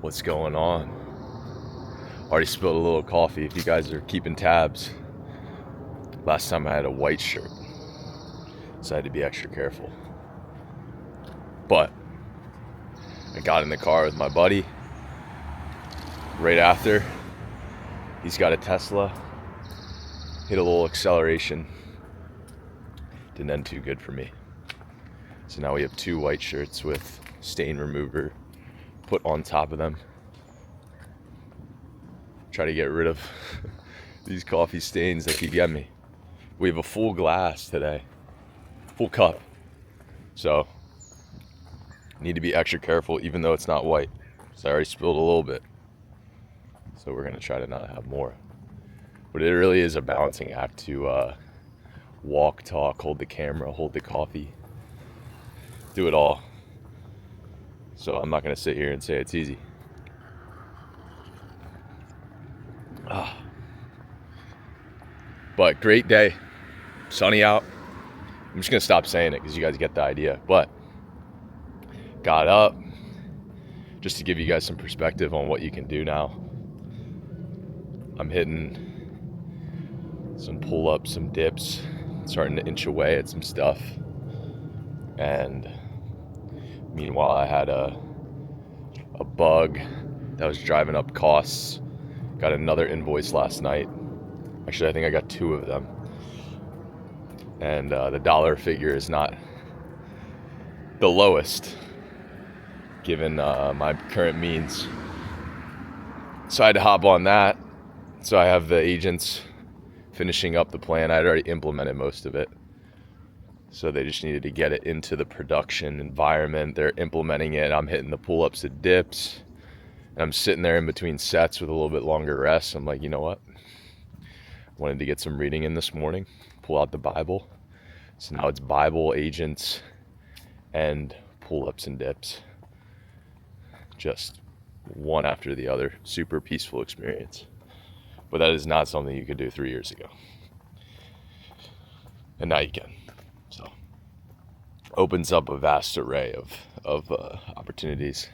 What's going on? Already spilled a little coffee. If you guys are keeping tabs, last time I had a white shirt, so I had to be extra careful. But I got in the car with my buddy right after. He's got a Tesla. Hit a little acceleration. Didn't end too good for me. So now we have two white shirts with stain remover put on top of them. Try to get rid of these coffee stains that could get me. We have a full glass today, full cup. So need to be extra careful even though it's not white. So I already spilled a little bit. So we're gonna try to not have more. But it really is a balancing act to walk, talk, hold the camera, hold the coffee, do it all. So I'm not gonna sit here and say it's easy. But great day, sunny out. I'm just gonna stop saying it because you guys get the idea. But got up just to give you guys some perspective on what you can do now. I'm hitting some pull-ups, some dips, starting to inch away at some stuff. And meanwhile, I had a bug that was driving up costs. Got another invoice last night. Actually, I think I got two of them. And the dollar figure is not the lowest given my current means. So I had to hop on that. So I have the agents finishing up the plan. I had already implemented most of it. So they just needed to get it into the production environment. They're implementing it. I'm hitting the pull-ups and dips. And I'm sitting there in between sets with a little bit longer rest. I'm like, you know what? Wanted to get some reading in this morning. Pull out the Bible. So now it's Bible, agents, and pull-ups and dips. Just one after the other. Super peaceful experience. But that is not something you could do 3 years ago. And now you can. So opens up a vast array of opportunities.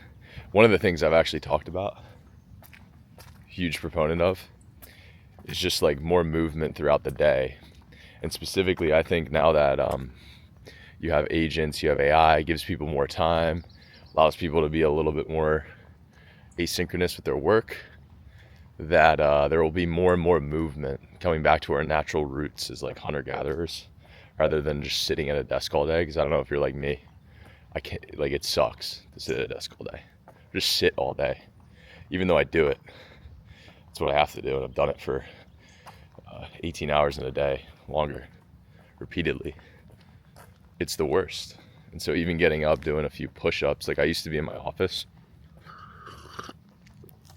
One of the things I've actually talked about, huge proponent of, is just like more movement throughout the day. And specifically, I think now that you have agents, you have AI, it gives people more time, allows people to be a little bit more asynchronous with their work, that there will be more and more movement coming back to our natural roots as like hunter-gatherers rather than just sitting at a desk all day. Because I don't know if you're like me, I can't, like, it sucks to sit at a desk all day. Just sit all day, even though I do it. That's what I have to do, and I've done it for 18 hours in a day, longer, repeatedly. It's the worst. And so even getting up, doing a few push-ups, like I used to be in my office,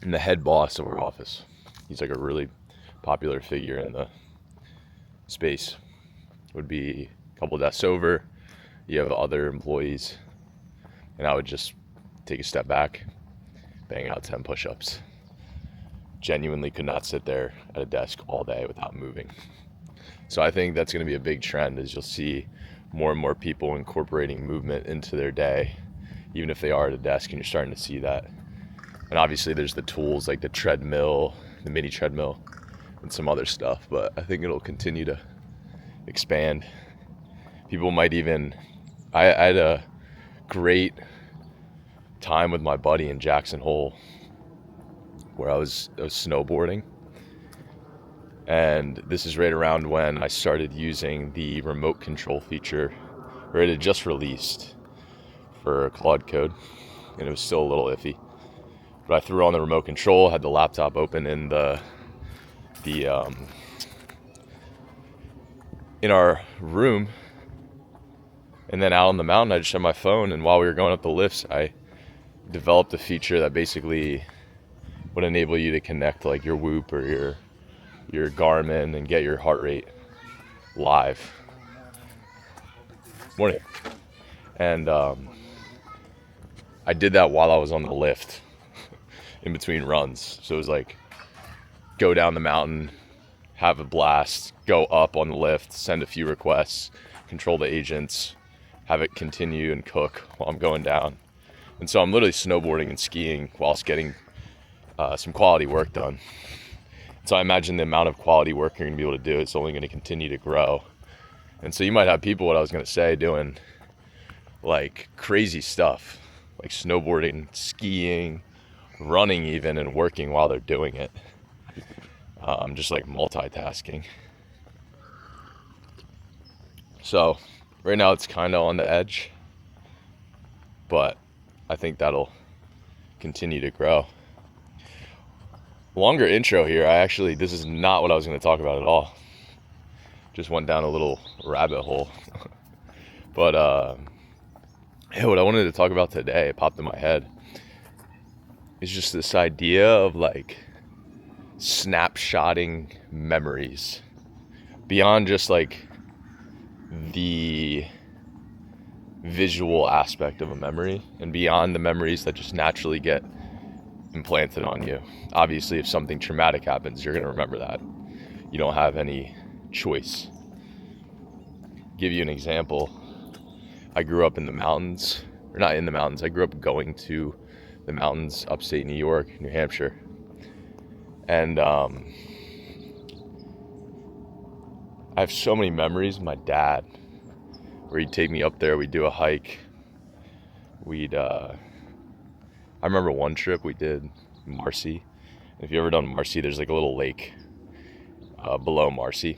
and the head boss of our office, he's like a really popular figure in the space, would be a couple desks over. You have other employees, and I would just take a step back, bang out 10 push-ups. Genuinely could not sit there at a desk all day without moving. So I think that's going to be a big trend, is you'll see more and more people incorporating movement into their day, even if they are at a desk, and you're starting to see that. And obviously there's the tools like the treadmill, the mini treadmill, and some other stuff, but I think it'll continue to expand. People might even, I had a great time with my buddy in Jackson Hole where I was snowboarding, and this is right around when I started using the remote control feature, or it had just released for Claude Code, and it was still a little iffy, but I threw on the remote control, had the laptop open in in our room, and then out on the mountain I just had my phone, and while we were going up the lifts I developed a feature that basically would enable you to connect like your Whoop or your Garmin and get your heart rate live. Morning. And I did that while I was on the lift in between runs. So it was like go down the mountain, have a blast, go up on the lift, send a few requests, control the agents, have it continue and cook while I'm going down. And so I'm literally snowboarding and skiing whilst getting some quality work done. So I imagine the amount of quality work you're going to be able to do is only going to continue to grow. And so you might have people, what I was going to say, doing like crazy stuff, like snowboarding, skiing, running even, and working while they're doing it. Just like multitasking. So right now it's kind of on the edge, but I think that'll continue to grow. Longer intro here. This is not what I was going to talk about at all. Just went down a little rabbit hole. But what I wanted to talk about today, it popped in my head, is just this idea of like snapshotting memories beyond just like the visual aspect of a memory and beyond the memories that just naturally get implanted on you. Obviously, if something traumatic happens, you're going to remember that. You don't have any choice. Give you an example. I grew up in the mountains, or not in the mountains. I grew up going to the mountains, upstate New York, New Hampshire. And I have so many memories of my dad, where he'd take me up there, we'd do a hike. I remember one trip we did Marcy. If you've ever done Marcy, there's like a little lake below Marcy.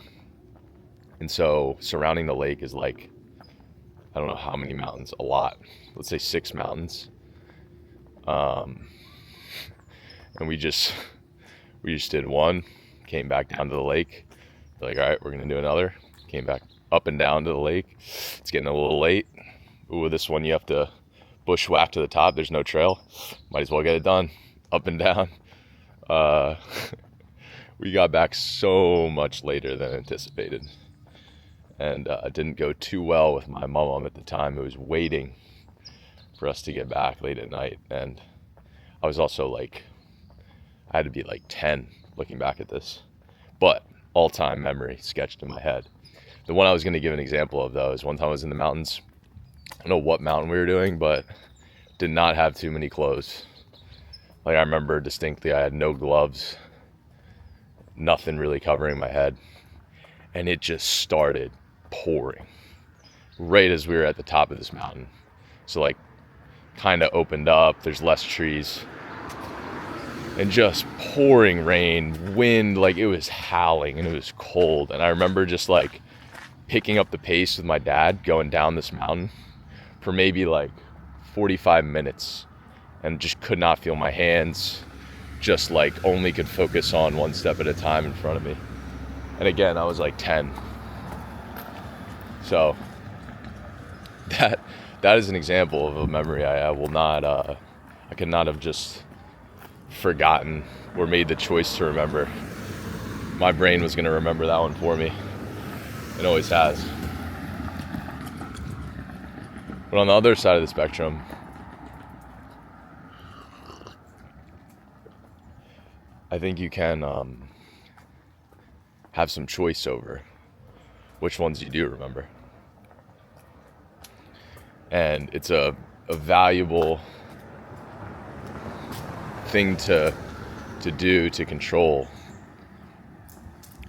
And so surrounding the lake is like, I don't know how many mountains, a lot. Let's say 6 mountains. And we just did one, came back down to the lake. We're like, all right, we're gonna do another. Came back up and down to the lake. It's getting a little late. Ooh, this one you have to bushwhack to the top. There's no trail. Might as well get it done. Up and down. We got back so much later than anticipated. And it didn't go too well with my mom at the time, who was waiting for us to get back late at night. And I was also like, I had to be like 10 looking back at this. But all-time memory sketched in my head. The one I was going to give an example of, though, is one time I was in the mountains. I don't know what mountain we were doing, but did not have too many clothes. Like, I remember distinctly I had no gloves, nothing really covering my head, and it just started pouring right as we were at the top of this mountain. So like kind of opened up, there's less trees, and just pouring rain, wind, like it was howling and it was cold. And I remember just like picking up the pace with my dad going down this mountain for maybe like 45 minutes and just could not feel my hands, just like only could focus on one step at a time in front of me. And again, I was like 10. So that is an example of a memory I will not, I could not have just forgotten or made the choice to remember. My brain was going to remember that one for me. It always has. But on the other side of the spectrum, I think you can have some choice over which ones you do remember. And it's a valuable thing to do, to control.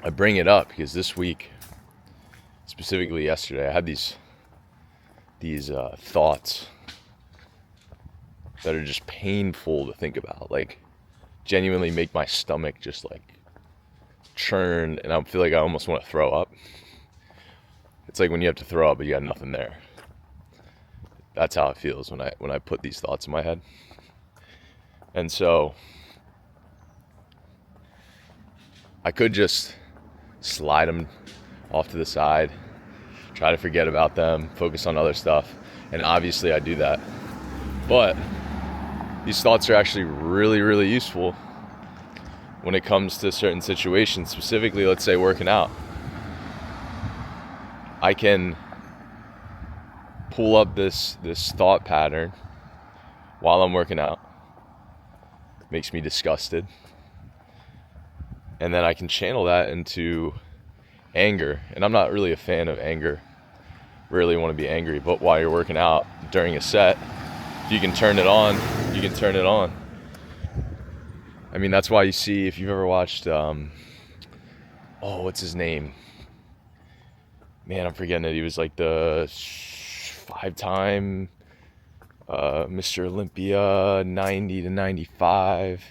I bring it up because this week, specifically yesterday, I had these thoughts that are just painful to think about, like genuinely make my stomach just like churn, and I feel like I almost want to throw up. It's like when you have to throw up but you got nothing there. That's how it feels when I put these thoughts in my head. And so I could just slide them off to the side, try to forget about them, focus on other stuff, and obviously I do that. But these thoughts are actually really, really useful when it comes to certain situations, specifically, let's say working out. I can pull up this thought pattern while I'm working out. Makes me disgusted. And then I can channel that into anger. And I'm not really a fan of anger. Rarely want to be angry, but while you're working out during a set, If you can turn it on, you can turn it on. I mean, that's why you see, if you've ever watched, what's his name? Man, I'm forgetting it. He was like the 5-time Mr. Olympia, 90 to 95.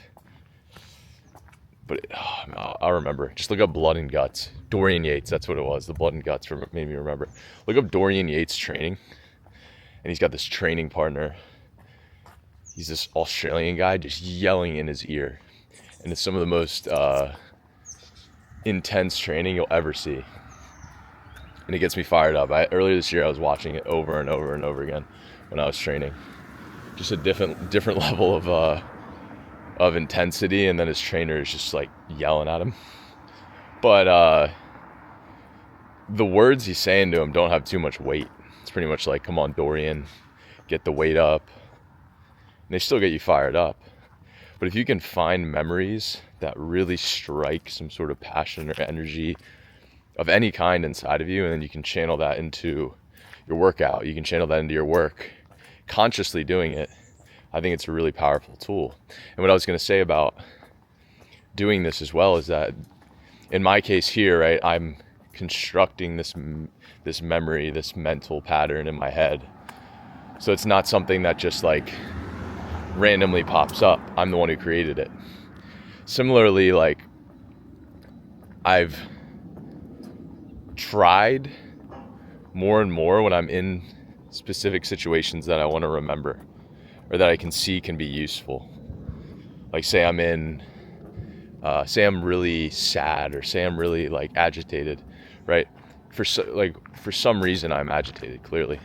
But I'll remember. Just look up Blood and Guts. Dorian Yates, that's what it was. The Blood and Guts made me remember. Look up Dorian Yates training. And he's got this training partner. He's this Australian guy just yelling in his ear. And it's some of the most intense training you'll ever see. And it gets me fired up. Earlier this year, I was watching it over and over and over again when I was training. Just a different level of intensity, and then his trainer is just like yelling at him. But the words he's saying to him don't have too much weight. It's pretty much like, come on, Dorian, get the weight up. And they still get you fired up. But if you can find memories that really strike some sort of passion or energy of any kind inside of you, and then you can channel that into your workout, you can channel that into your work, consciously doing it, I think it's a really powerful tool. And what I was going to say about doing this as well is that in my case here, right, I'm constructing this memory, this mental pattern in my head. So it's not something that just like randomly pops up. I'm the one who created it. Similarly, like I've tried more and more when I'm in specific situations that I want to remember or that I can see can be useful. Like say I'm really sad, or say I'm really like agitated, right? For some reason I'm agitated, clearly.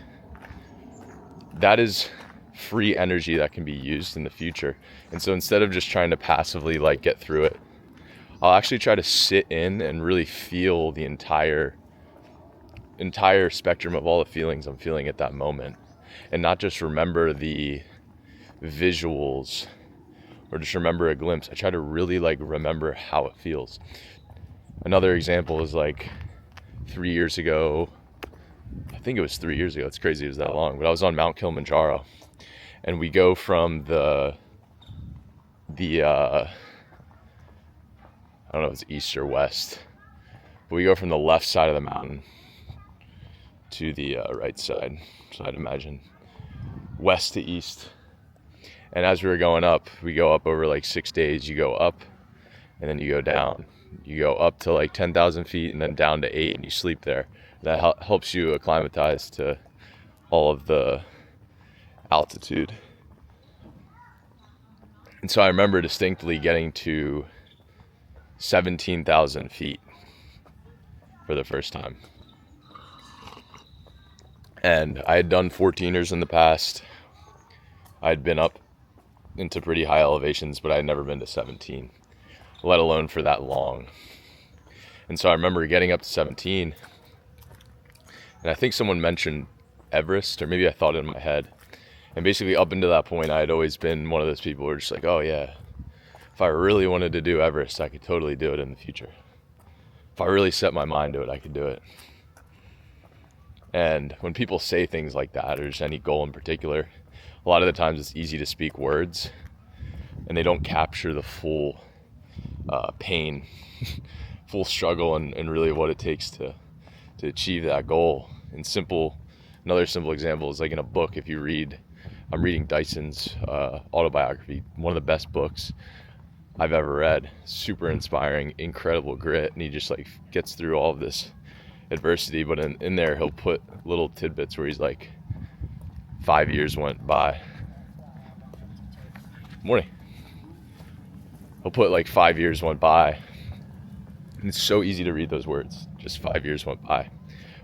That is free energy that can be used in the future. And so instead of just trying to passively like get through it, I'll actually try to sit in and really feel the entire spectrum of all the feelings I'm feeling at that moment, and not just remember the visuals or just remember a glimpse. I try to really like remember how it feels. Another example is like 3 years ago. I think it was 3 years ago. It's crazy it was that long. But I was on Mount Kilimanjaro, and we go from the I don't know if it's east or west, but we go from the left side of the mountain to the right side. So I'd imagine west to east. And as we were going up, we go up over like 6 days. You go up and then you go down. You go up to like 10,000 feet and then down to 8, and you sleep there. That helps you acclimatize to all of the altitude. And so I remember distinctly getting to 17,000 feet for the first time. And I had done 14ers in the past. I'd been up into pretty high elevations, but I had never been to 17, let alone for that long. And so I remember getting up to 17, and I think someone mentioned Everest, or maybe I thought it in my head. And basically up until that point, I had always been one of those people who were just like, oh yeah, if I really wanted to do Everest, I could totally do it in the future. If I really set my mind to it, I could do it. And when people say things like that, or just any goal in particular, a lot of the times it's easy to speak words and they don't capture the full pain, full struggle, and really what it takes to achieve that goal. And another simple example is like in a book, if you read, I'm reading Dyson's autobiography, one of the best books I've ever read. Super inspiring, incredible grit, and he just like gets through all of this adversity, but in there he'll put little tidbits where he's like, 5 years went by. Morning. He'll put like 5 years went by, and it's so easy to read those words, just 5 years went by.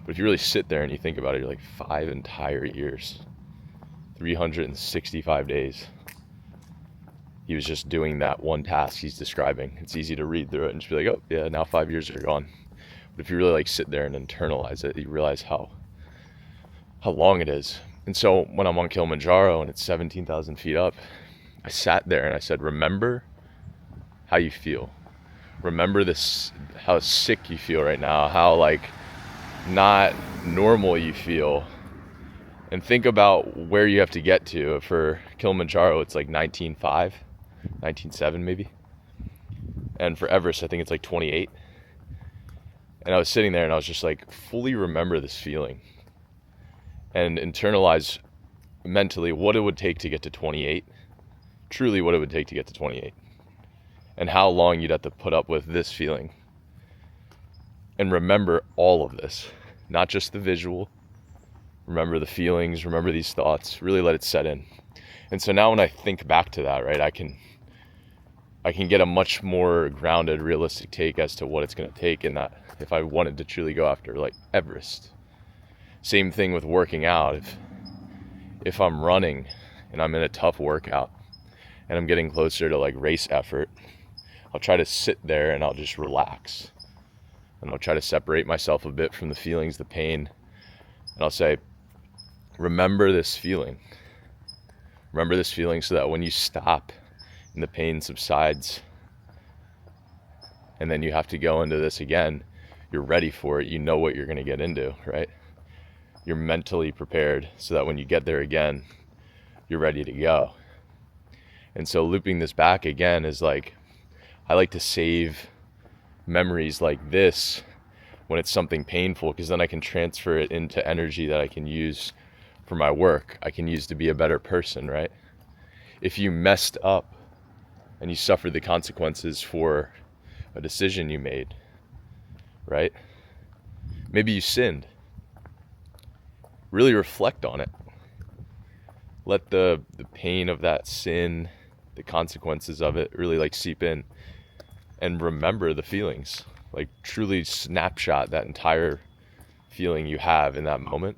But if you really sit there and you think about it, you're like 5 entire years, 365 days. He was just doing that one task he's describing. It's easy to read through it and just be like, oh yeah, now 5 years are gone. But if you really like sit there and internalize it, you realize how long it is. And so when I'm on Kilimanjaro and it's 17,000 feet up, I sat there and I said, remember how you feel. Remember this, how sick you feel right now, how like not normal you feel. And think about where you have to get to. For Kilimanjaro, it's like 19.5, 19.7 maybe. And for Everest, I think it's like 28. And I was sitting there and I was just like, fully remember this feeling and internalize mentally what it would take to get to 28, truly what it would take to get to 28, and how long you'd have to put up with this feeling. And remember all of this, not just the visual. Remember the feelings, remember these thoughts, really let it set in. And so now when I think back to that, right, I can get a much more grounded, realistic take as to what it's going to take in that if I wanted to truly go after like Everest. Same thing with working out. If I'm running and I'm in a tough workout and I'm getting closer to like race effort, I'll try to sit there and I'll just relax. And I'll try to separate myself a bit from the feelings, the pain. And I'll say, remember this feeling. Remember this feeling so that when you stop and the pain subsides and then you have to go into this again, you're ready for it. You know what you're going to get into, right? You're mentally prepared so that when you get there again, you're ready to go. And so looping this back again is like, I like to save memories like this when it's something painful, because then I can transfer it into energy that I can use for my work. I can use to be a better person, right? If you messed up and you suffered the consequences for a decision you made, right? Maybe you sinned. Really reflect on it. Let the pain of that sin, the consequences of it really like seep in, and remember the feelings. Like truly snapshot that entire feeling you have in that moment,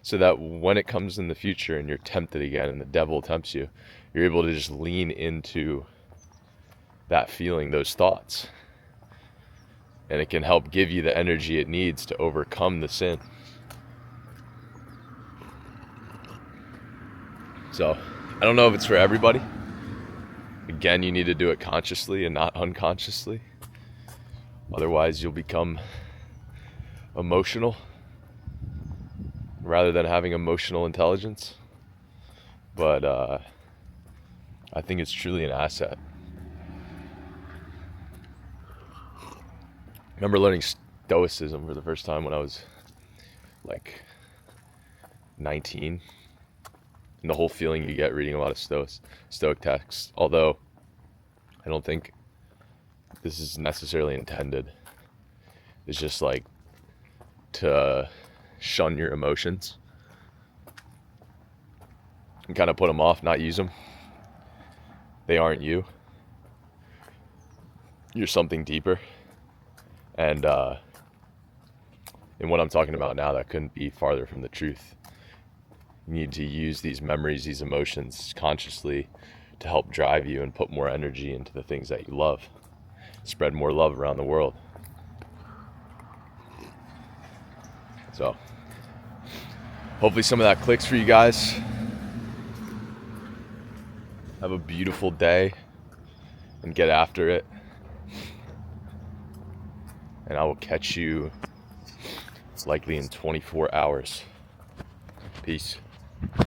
so that when it comes in the future and you're tempted again and the devil tempts you, you're able to just lean into that feeling, those thoughts. And it can help give you the energy it needs to overcome the sin. So, I don't know if it's for everybody. Again, you need to do it consciously and not unconsciously. Otherwise, you'll become emotional rather than having emotional intelligence. But I think it's truly an asset. I remember learning Stoicism for the first time when I was like 19. And the whole feeling you get reading a lot of Stoic texts. Although I don't think this is necessarily intended. It's just like to shun your emotions and kind of put them off, not use them. They aren't you. You're something deeper. And in what I'm talking about now, that couldn't be farther from the truth. You need to use these memories, these emotions consciously to help drive you and put more energy into the things that you love. Spread more love around the world. So, hopefully some of that clicks for you guys. Have a beautiful day and get after it. And I will catch you likely in 24 hours. Peace.